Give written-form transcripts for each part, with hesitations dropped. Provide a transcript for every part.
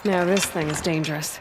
Now this thing's dangerous.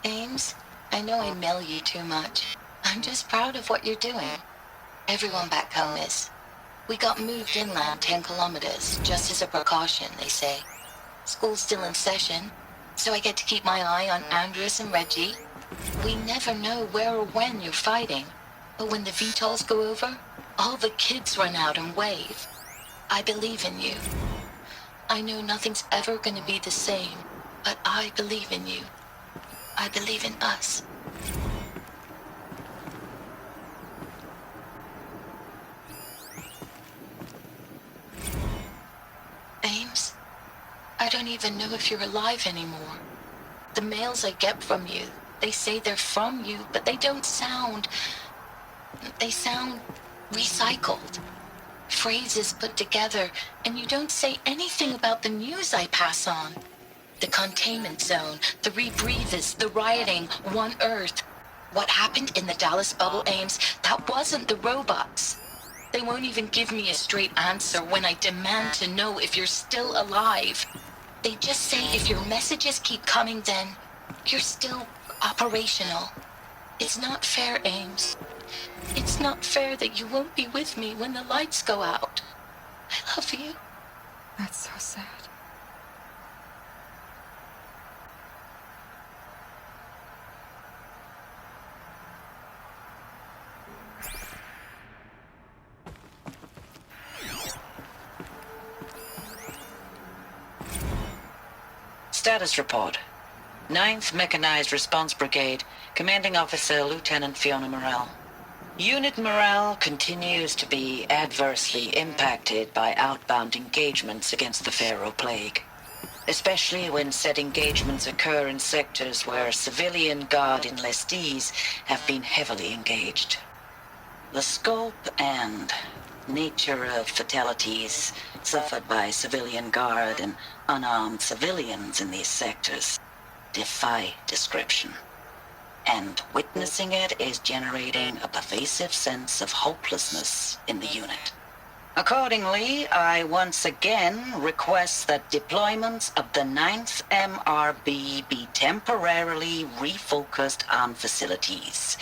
Ames, I know I mail you too much. I'm just proud of what you're doing. Everyone back home is. We got moved inland 10 kilometers, just as a precaution, they say. School's still in session, so I get to keep my eye on Andres and Reggie. We never know where or when you're fighting, but when the VTOLs go over, all the kids run out and wave. I believe in you. I know nothing's ever gonna be the same, but I believe in you. I believe in us. Ames, I don't even know if you're alive anymore. The mails I get from you, they say they're from you, but they don't sound... They sound recycled. Phrases put together, and you don't say anything about the news I pass on. The containment zone, the rebreathers, the rioting, One Earth. What happened in the Dallas bubble, Ames, that wasn't the robots. They won't even give me a straight answer when I demand to know if you're still alive. They just say if your messages keep coming, then you're still operational. It's not fair, Ames. It's not fair that you won't be with me when the lights go out. I love you. That's so sad. Status report. 9th Mechanized Response Brigade, Commanding Officer Lieutenant Fiona Morrell. Unit morale continues to be adversely impacted by outbound engagements against the Pharaoh Plague, especially when said engagements occur in sectors where civilian guard enlistees have been heavily engaged. The scope and nature of fatalities suffered by civilian guard and unarmed civilians in these sectors defy description. And witnessing it is generating a pervasive sense of hopelessness in the unit. Accordingly, I once again request that deployments of the 9th MRB be temporarily refocused on facilities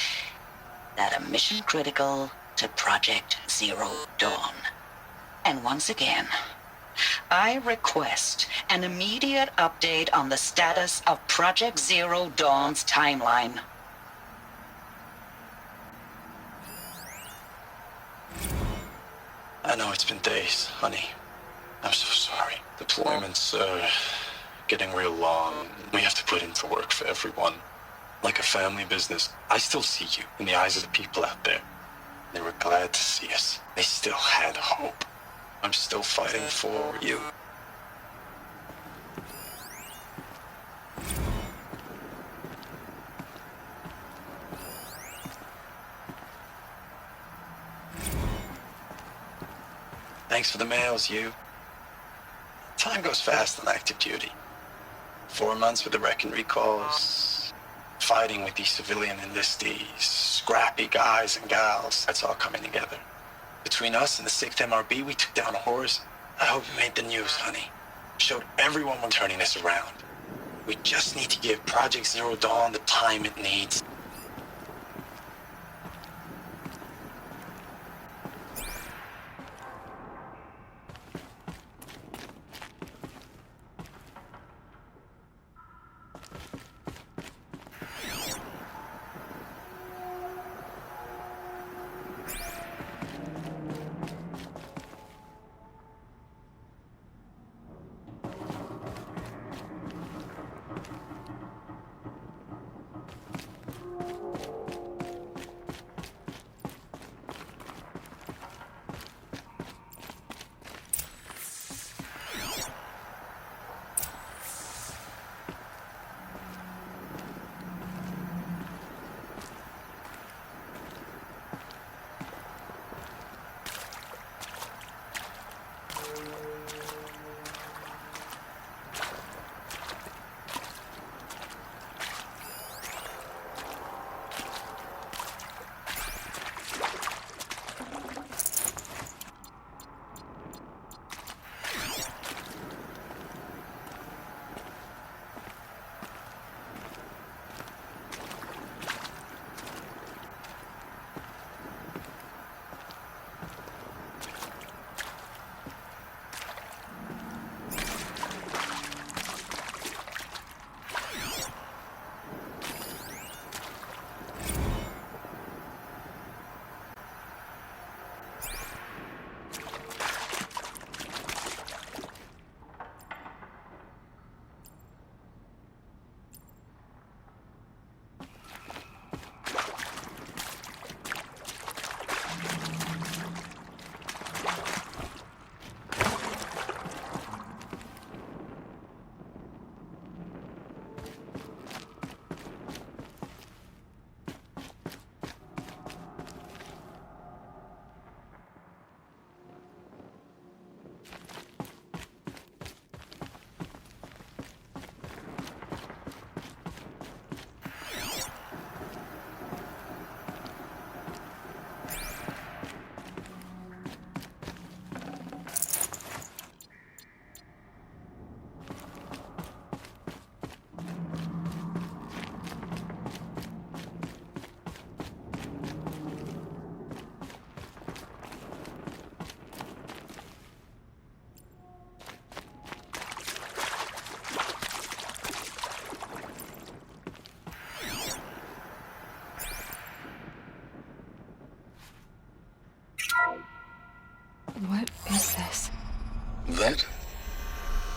that are mission critical to Project Zero Dawn. And once again, I request an immediate update on the status of Project Zero Dawn's timeline. I know it's been days, honey. I'm so sorry. Deployments are getting real long. We have to put into work for everyone. Like a family business. I still see you in the eyes of the people out there. They were glad to see us. They still had hope. I'm still fighting for you. Thanks for the mails, you. Time goes fast on active duty. 4 months with the wreck and recalls, fighting with these civilian enlistees, scrappy guys and gals. That's all coming together. Between us and the 6th MRB, we took down a horse. I hope it made the news, honey. Showed everyone we're turning this around. We just need to give Project Zero Dawn the time it needs.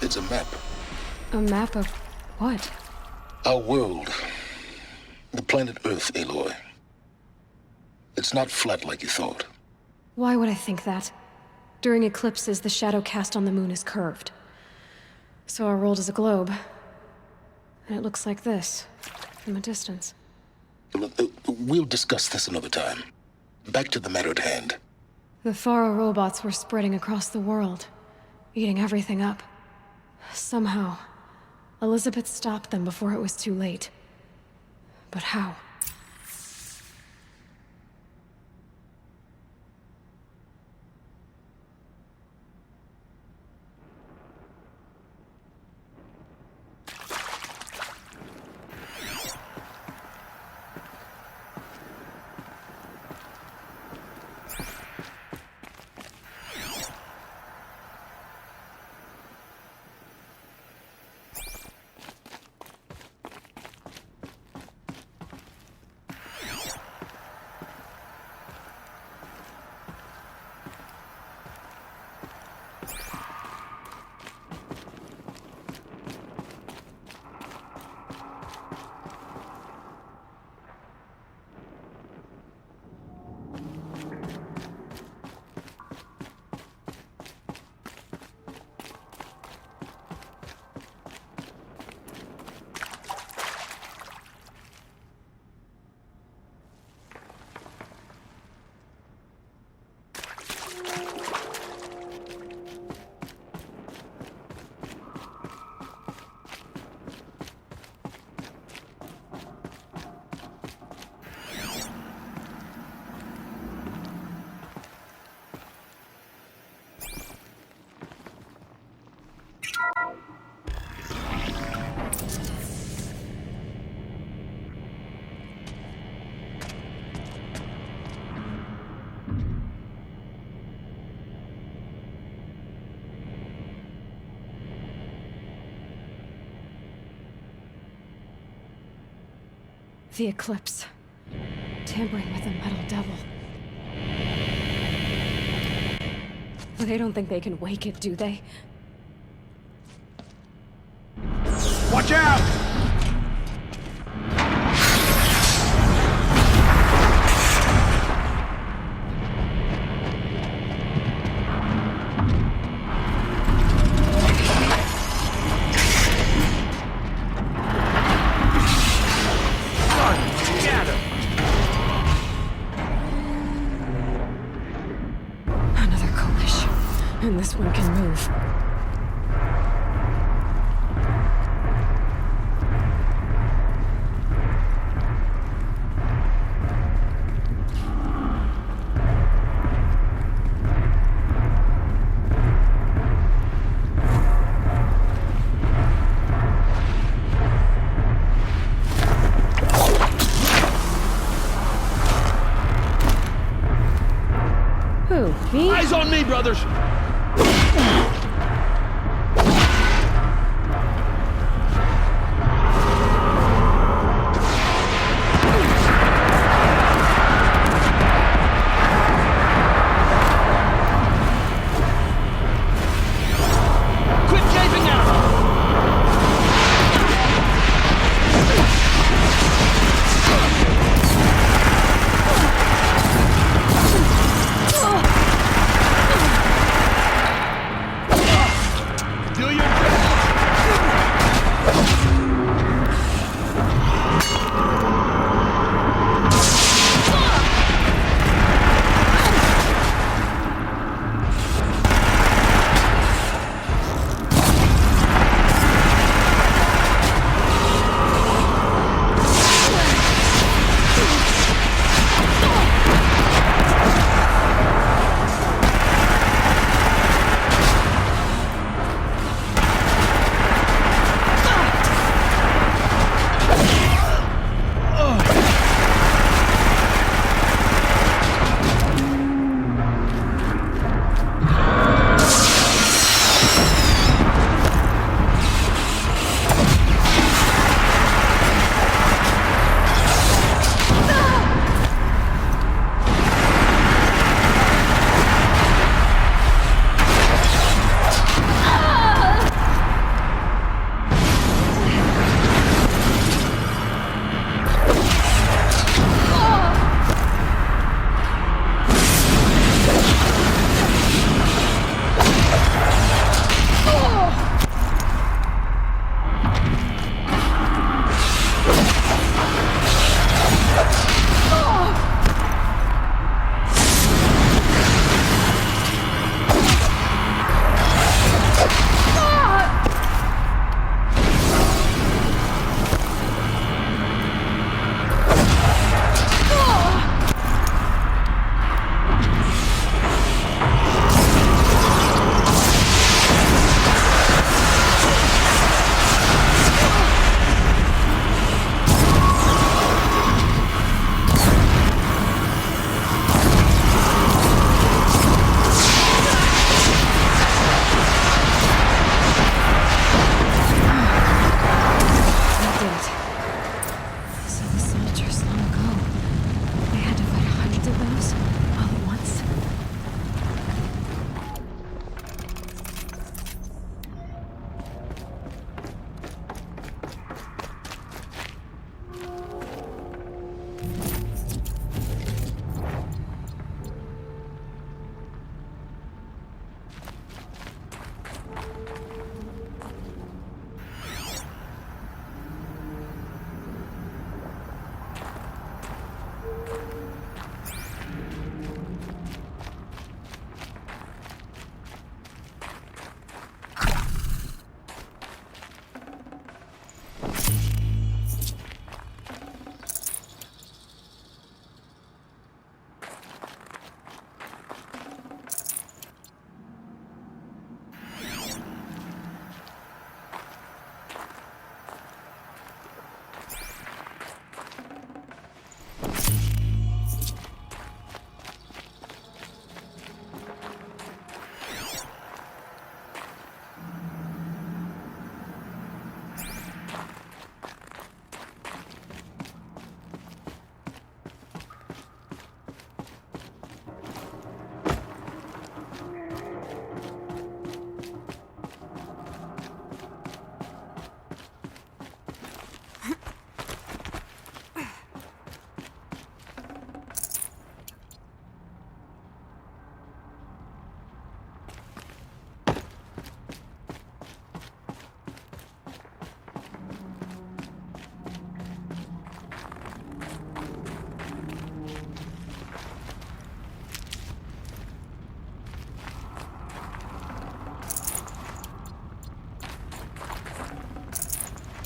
It's a map. A map of what? Our world. The planet Earth, Aloy. It's not flat like you thought. Why would I think that? During eclipses, the shadow cast on the moon is curved. So our world is a globe. And it looks like this, from a distance. We'll discuss this another time. Back to the matter at hand. The Faro robots were spreading across the world, eating everything up. Somehow, Elizabeth stopped them before it was too late. But how? The eclipse. Tampering with the metal devil. They don't think they can wake it, do they? Watch out! Another collision. And this one can move. Who? Me? Eyes on me, brothers! Quit gaping out!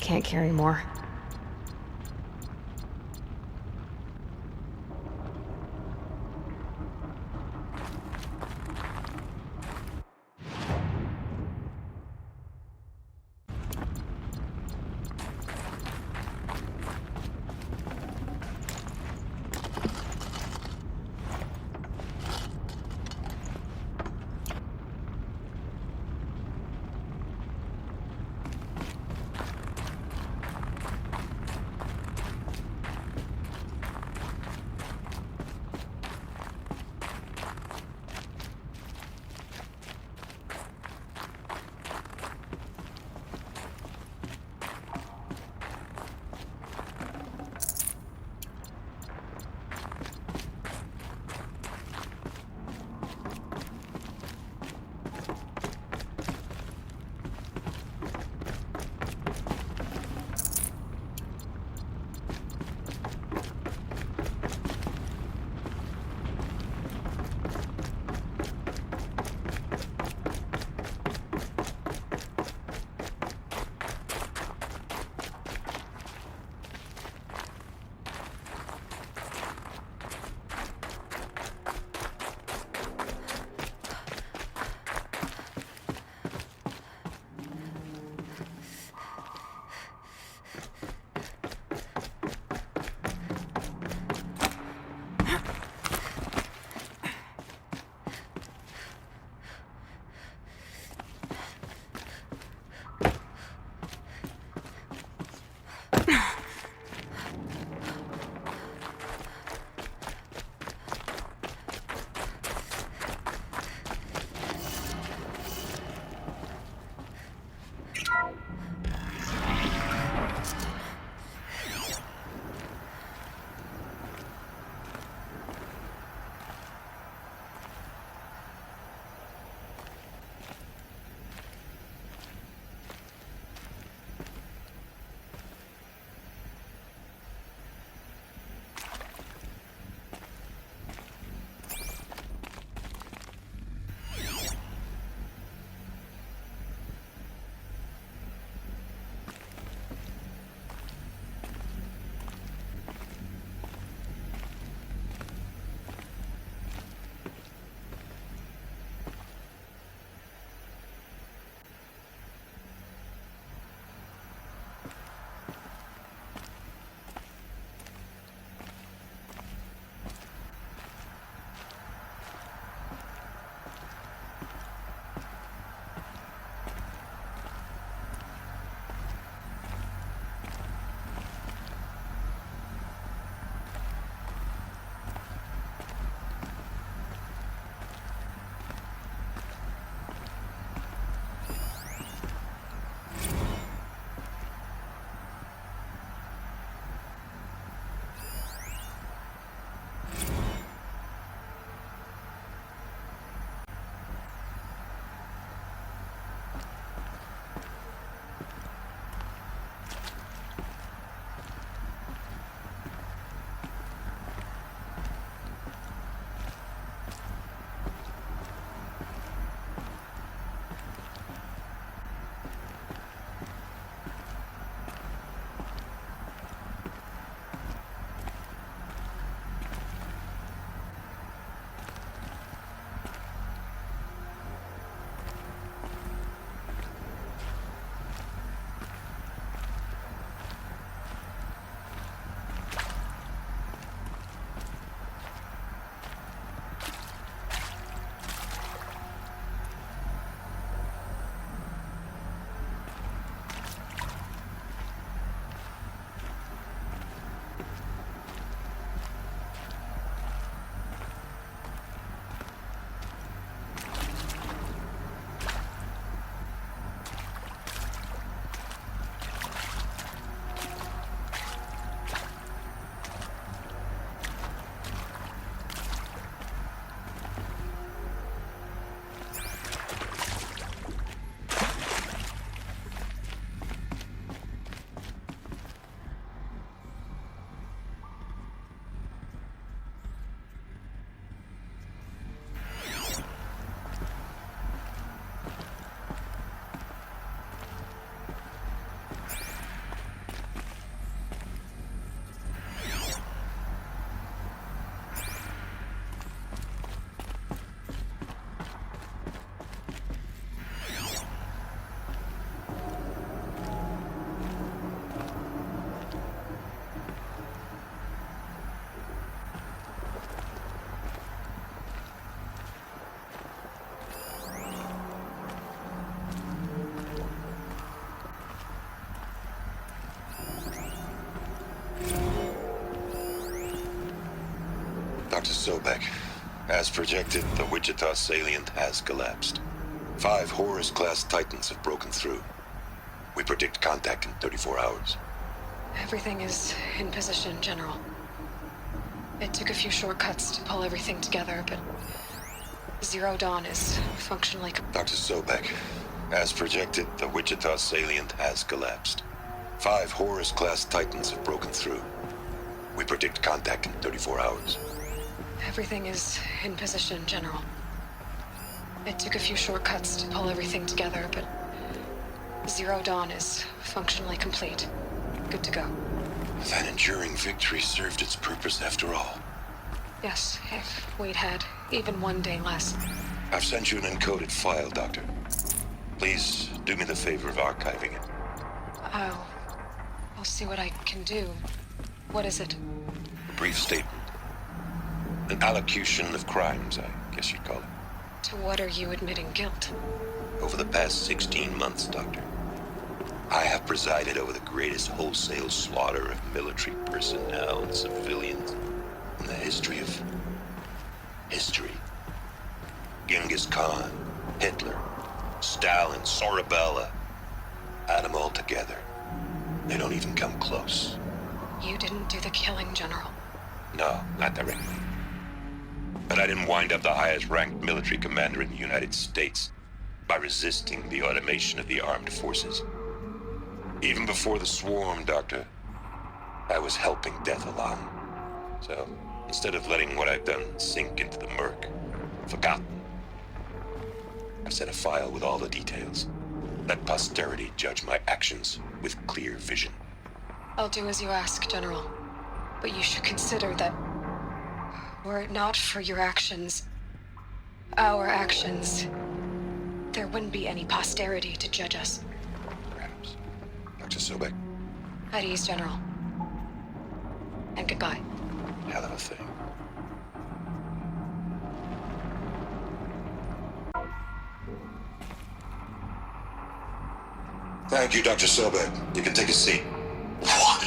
can't carry more. Dr. Sobek, as projected, the Wichita salient has collapsed. 5 Horus-class Titans have broken through. We predict contact in 34 hours. Everything is in position, General. It took a few shortcuts to pull everything together, but Zero Dawn is functionally... Dr. Sobek, as projected, the Wichita salient has collapsed. 5 Horus-class Titans have broken through. We predict contact in 34 hours. Everything is in position, General. It took a few shortcuts to pull everything together, but Zero Dawn is functionally complete. Good to go. That enduring victory served its purpose after all. Yes, if we'd had even one day less. I've sent you an encoded file, Doctor. Please do me the favor of archiving it. I'll see what I can do. What is it? A brief statement. An allocution of crimes, I guess you'd call it. To what are you admitting guilt? Over the past 16 months, Doctor, I have presided over the greatest wholesale slaughter of military personnel and civilians in the history of... history. Genghis Khan, Hitler, Stalin, Sorabella. Add them all together. They don't even come close. You didn't do the killing, General. No, not directly. But I didn't wind up the highest-ranked military commander in the United States by resisting the automation of the armed forces. Even before the swarm, Doctor, I was helping death along. So, instead of letting what I've done sink into the murk, forgotten, I've set a file with all the details. Let posterity judge my actions with clear vision. I'll do as you ask, General. But you should consider that were it not for your actions, our actions, there wouldn't be any posterity to judge us. Perhaps. Dr. Sobek, At ease, General. And goodbye. hell of a thing. Thank you, Dr. Sobek. You can take a seat. What?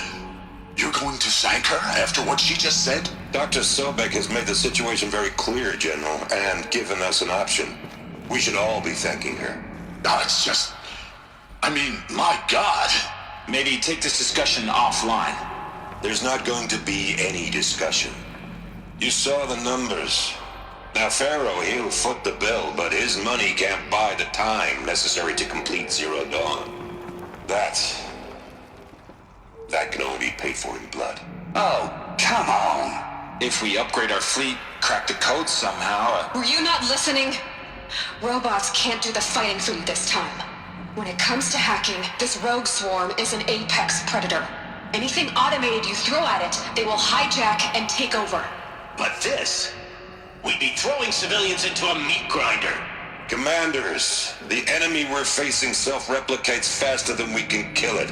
You're going to thank her after what she just said? Dr. Sobek has made the situation very clear, General, and given us an option. We should all be thanking her. No, it's just... I mean, my God. Maybe take this discussion offline. There's not going to be any discussion. You saw the numbers. Now, Pharaoh, he'll foot the bill, but his money can't buy the time necessary to complete Zero Dawn. That can only be paid for in blood. Oh, come on. If we upgrade our fleet, crack the code somehow... Were you not listening? Robots can't do the fighting for you this time. When it comes to hacking, this rogue swarm is an apex predator. Anything automated you throw at it, they will hijack and take over. But this... we'd be throwing civilians into a meat grinder. Commanders, the enemy we're facing self-replicates faster than we can kill it.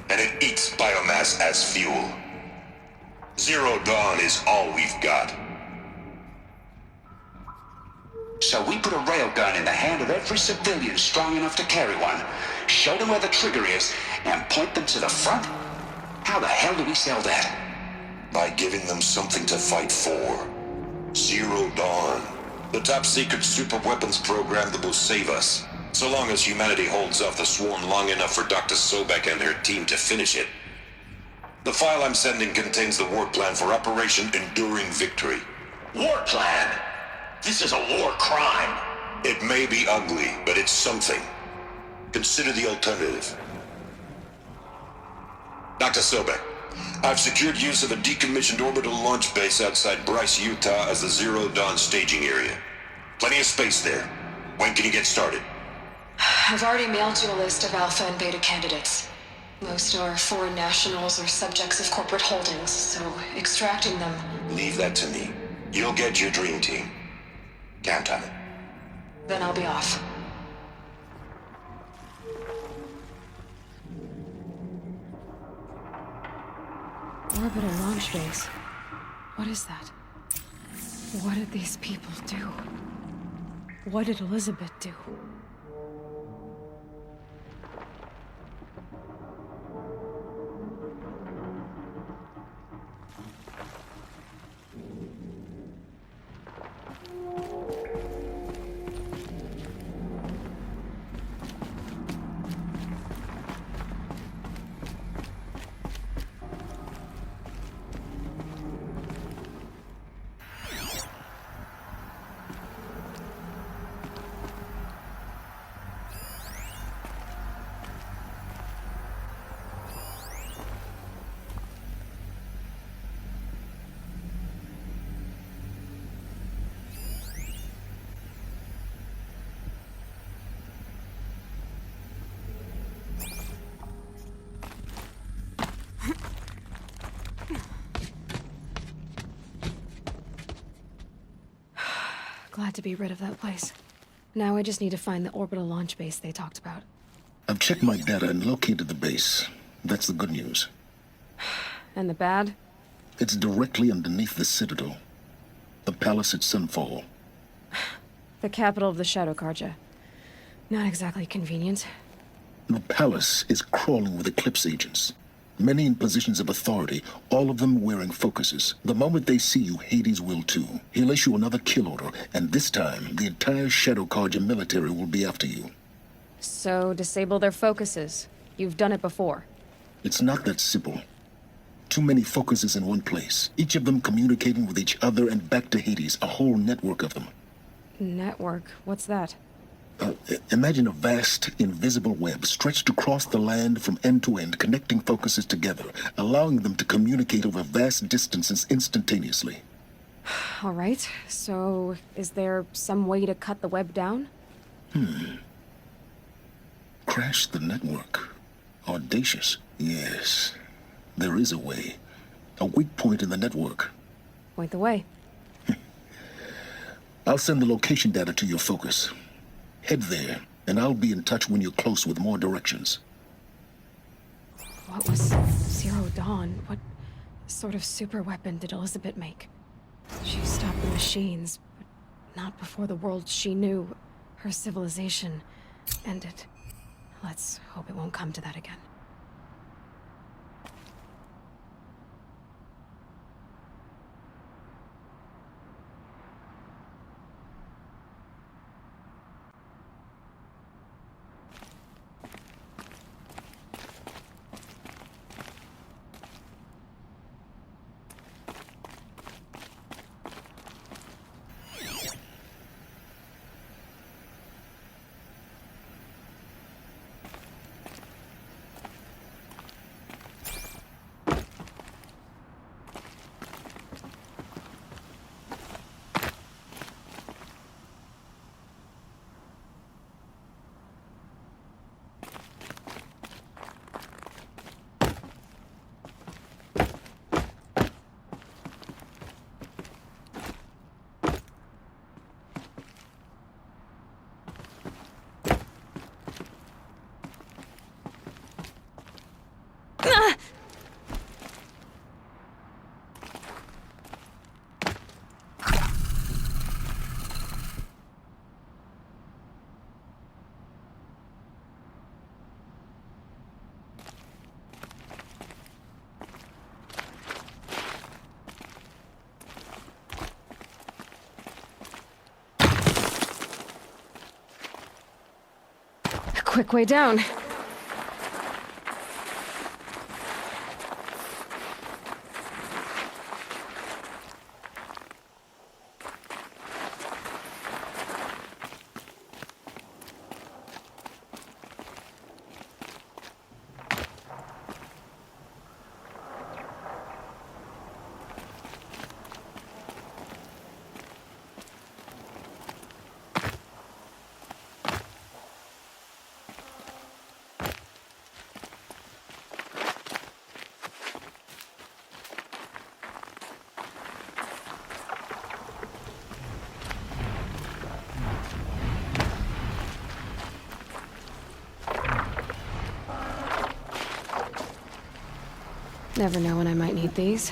And it eats biomass as fuel. Zero Dawn is all we've got. So we put a railgun in the hand of every civilian strong enough to carry one, show them where the trigger is, and point them to the front? How the hell do we sell that? By giving them something to fight for. Zero Dawn. The top-secret super-weapons program that will save us. So long as humanity holds off the swarm long enough for Dr. Sobek and her team to finish it. The file I'm sending contains the war plan for Operation Enduring Victory. War plan? This is a war crime. It may be ugly, but it's something. Consider the alternative. Dr. Sobek, I've secured use of a decommissioned orbital launch base outside Bryce, Utah as the Zero Dawn staging area. Plenty of space there. When can you get started? I've already mailed you a list of alpha and beta candidates. Most are foreign nationals or subjects of corporate holdings, so extracting them... Leave that to me. You'll get your dream team. Count on it. Then I'll be off. Orbital launch base. What is that? What did these people do? What did Elizabeth do? Glad to be rid of that place. Now I just need to find the orbital launch base they talked about. I've checked my data and located the base. That's the good news. And the bad? It's directly underneath the Citadel. The palace at Sunfall. The capital of the Shadow Carja. Not exactly convenient. The palace is crawling with Eclipse agents. Many in positions of authority, all of them wearing focuses. The moment they see you, Hades will too. He'll issue another kill order, and this time, the entire Shadow Carja military will be after you. So, disable their focuses. You've done it before. It's not that simple. Too many focuses in one place, each of them communicating with each other and back to Hades, a whole network of them. Network? What's that? Imagine a vast, invisible web stretched across the land from end to end, connecting focuses together, allowing them to communicate over vast distances instantaneously. All right, so is there some way to cut the web down? Crash the network. Audacious. Yes, there is a way. A weak point in the network. Point the way. I'll send the location data to your focus. Head there, and I'll be in touch when you're close with more directions. What was Zero Dawn? What sort of super weapon did Elizabeth make? She stopped the machines, but not before the world she knew, her civilization, ended. Let's hope it won't come to that again. Quick way down. Never know when I might need these.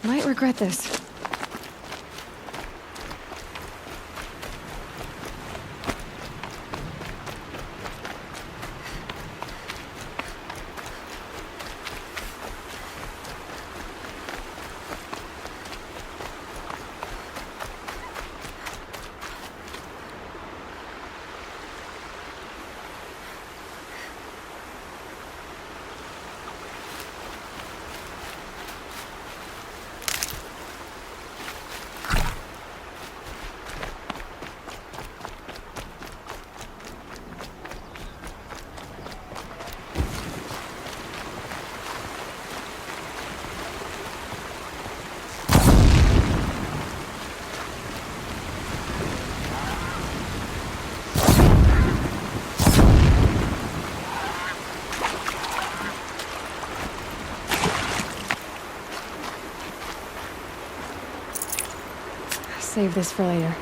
Might regret this. Save this for later.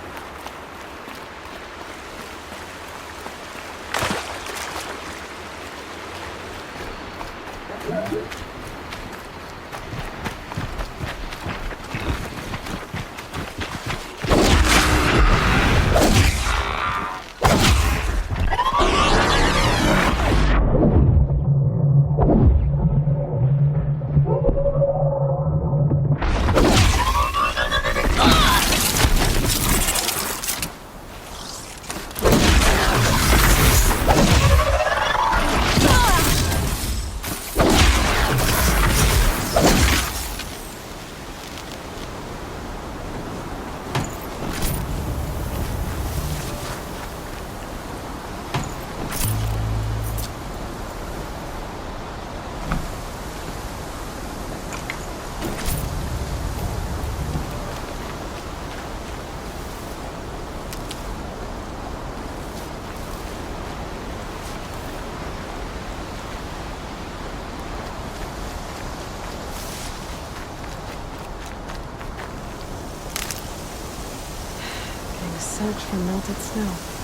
Search for melted snow.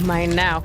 Mine now.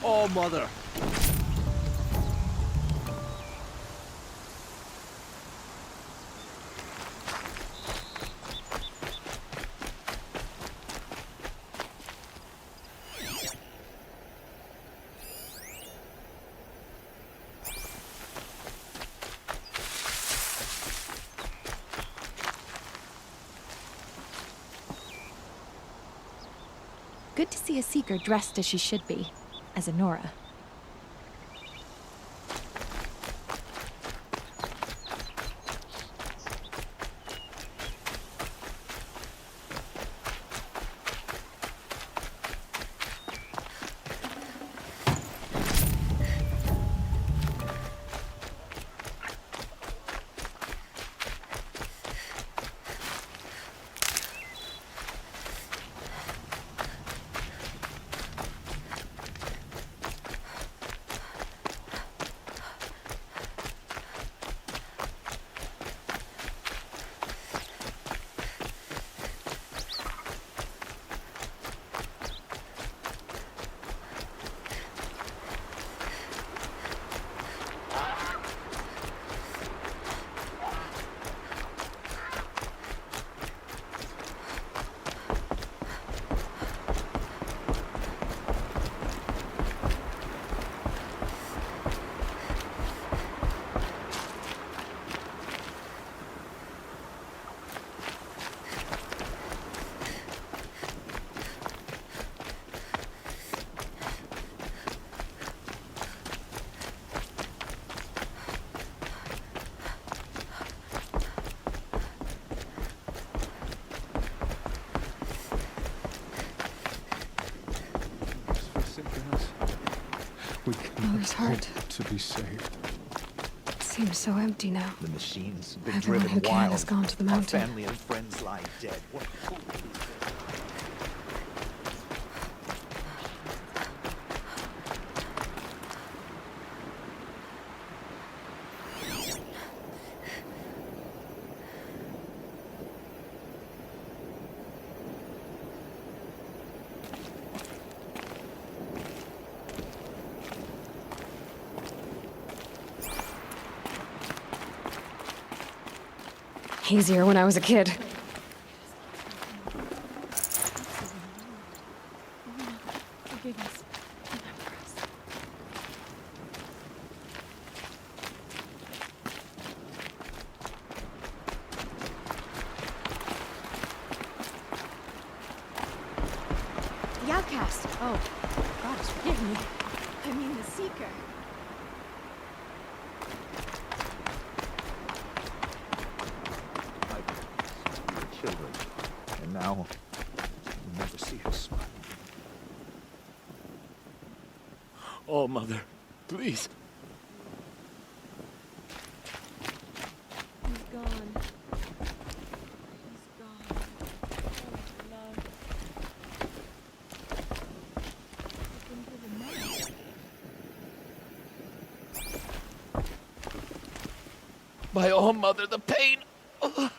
Oh, mother. Good to see a Seeker dressed as she should be, as a Nora. Mother's heart To be saved. seems so empty now. The machine's been Everyone driven who can wild. has gone to the Our mountain. family and friends lie dead. What a fool. Easier when I was a kid. outcast. Oh, God, forgive me. I mean the Seeker. My parents, we were children, and now we'll never see her smile. Oh, Mother, please. He's gone. He's gone. Oh, love. Look into the mouth. My own mother, the pain. Ugh.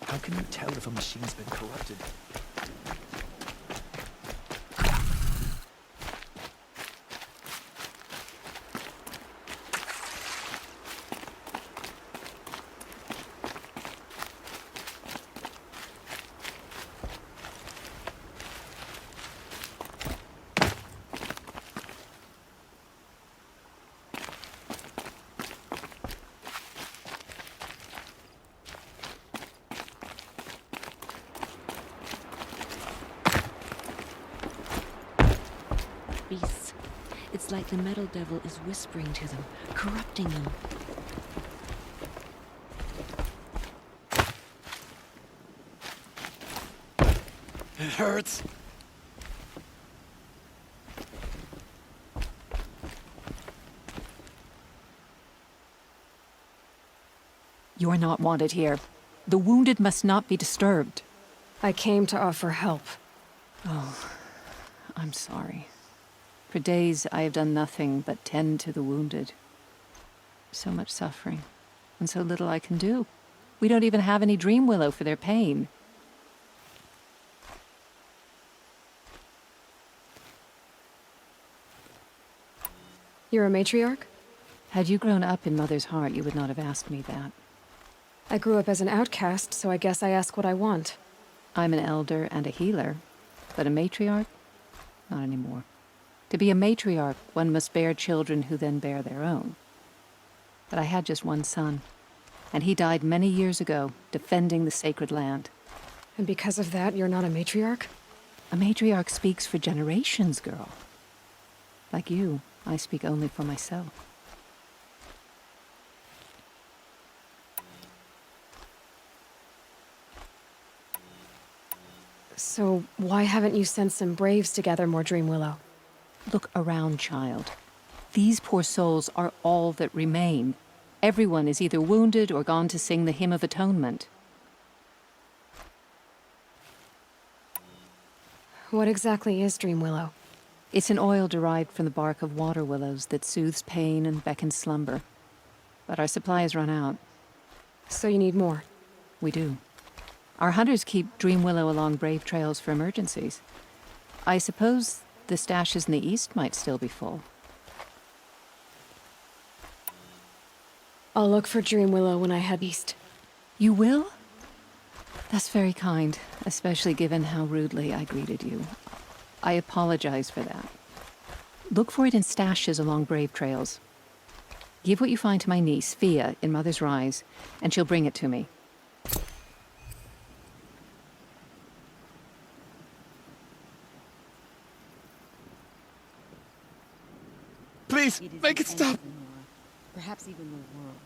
How can you tell if a machine's been corrupted? Beasts. It's like the metal devil is whispering to them, corrupting them. It hurts. You are not wanted here. The wounded must not be disturbed. I came to offer help. Oh, I'm sorry. For days I have done nothing but tend to the wounded. So much suffering, and so little I can do. We don't even have any dream willow for their pain. You're a matriarch? Had you grown up in Mother's heart, you would not have asked me that. I grew up as an outcast, so I guess I ask what I want. I'm an elder and a healer, but a matriarch? Not anymore. To be a matriarch, one must bear children who then bear their own. But I had just one son, and he died many years ago, defending the sacred land. And because of that, you're not a matriarch? A matriarch speaks for generations, girl. Like you, I speak only for myself. So why haven't you sent some braves to gather more Dream Willow? Look around, child. These poor souls are all that remain. Everyone is either wounded or gone to sing the Hymn of Atonement. What exactly is Dream Willow? It's an oil derived from the bark of water willows that soothes pain and beckons slumber. But our supply has run out. So you need more? We do. Our hunters keep Dream Willow along brave trails for emergencies. I suppose the stashes in the east might still be full. I'll look for Dream Willow when I head east. You will? That's very kind, especially given how rudely I greeted you. I apologize for that. Look for it in stashes along brave trails. Give what you find to my niece, Fia, in Mother's Rise, and she'll bring it to me. Please, make it stop. Perhaps even the world.